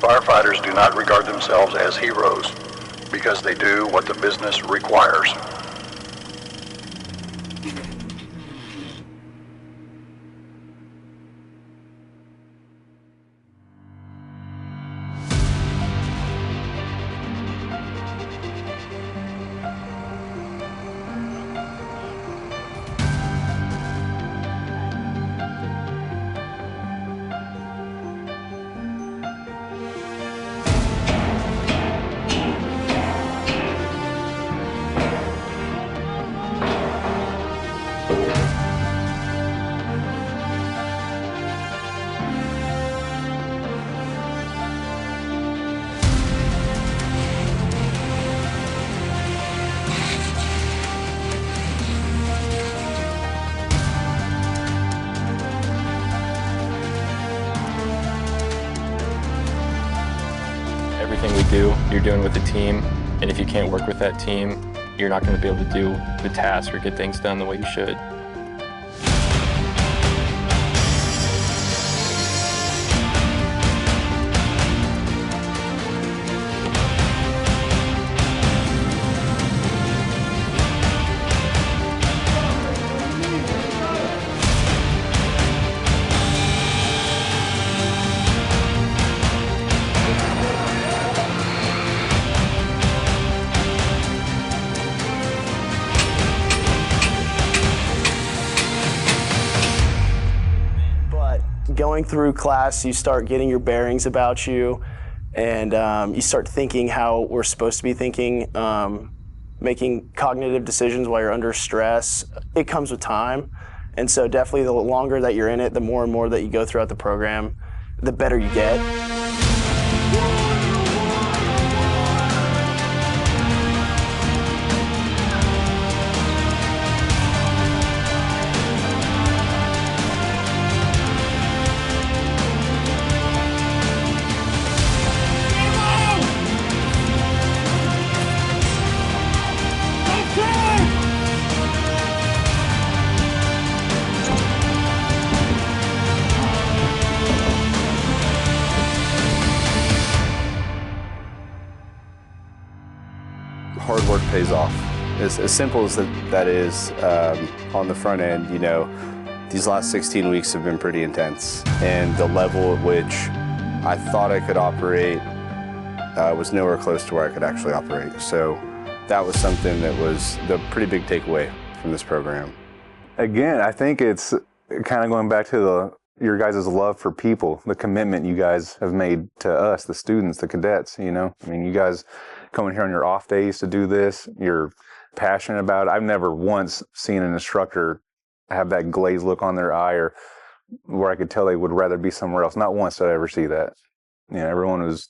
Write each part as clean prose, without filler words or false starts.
Firefighters do not regard themselves as heroes because they do what the business requires. Everything we do, you're doing with the team, and if you can't work with that team, you're not going to be able to do the task or get things done the way you should. Going through class, you start getting your bearings about you, and you start thinking how we're supposed to be thinking, making cognitive decisions while you're under stress. It comes with time, and so definitely the longer that you're in it, the more and more that you go throughout the program, the better you get. Hard work pays off. As simple as that is, on the front end, you know, these last 16 weeks have been pretty intense, and the level at which I thought I could operate was nowhere close to where I could actually operate. So that was something that was the pretty big takeaway from this program. Again, I think it's kind of going back to your guys' love for people, the commitment you guys have made to us, the students, the cadets, you know. I mean, you guys coming here on your off days to do this, you're passionate about it. I've never once seen an instructor have that glazed look on their eye or where I could tell they would rather be somewhere else. Not once did I ever see that. You know, everyone was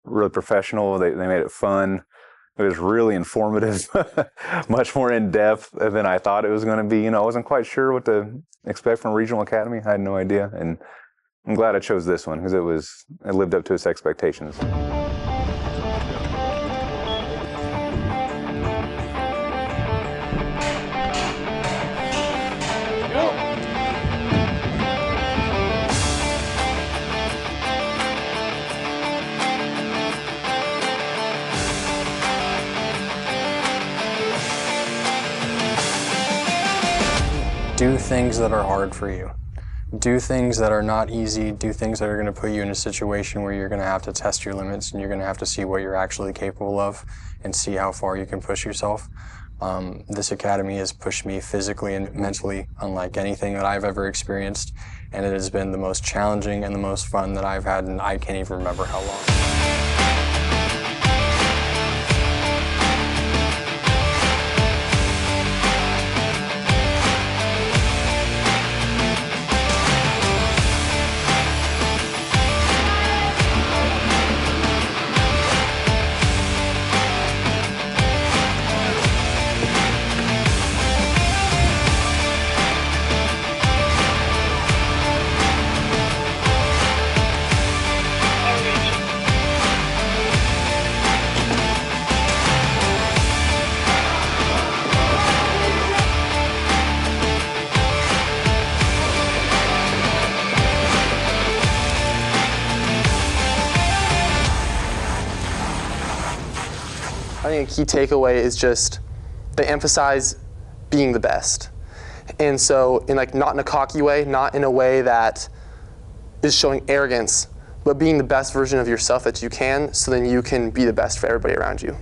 really professional. They made it fun. It was really informative, much more in-depth than I thought it was going to be. You know, I wasn't quite sure what to expect from Regional Academy. I had no idea, and I'm glad I chose this one because it lived up to its expectations. Do things that are hard for you. Do things that are not easy. Do things that are going to put you in a situation where you're going to have to test your limits and you're going to have to see what you're actually capable of and see how far you can push yourself. This academy has pushed me physically and mentally unlike anything that I've ever experienced, and it has been the most challenging and the most fun that I've had, and I can't even remember how long. think a key takeaway is just they emphasize being the best. And so in like not in a cocky way, not in a way that is showing arrogance, but being the best version of yourself that you can, so then you can be the best for everybody around you.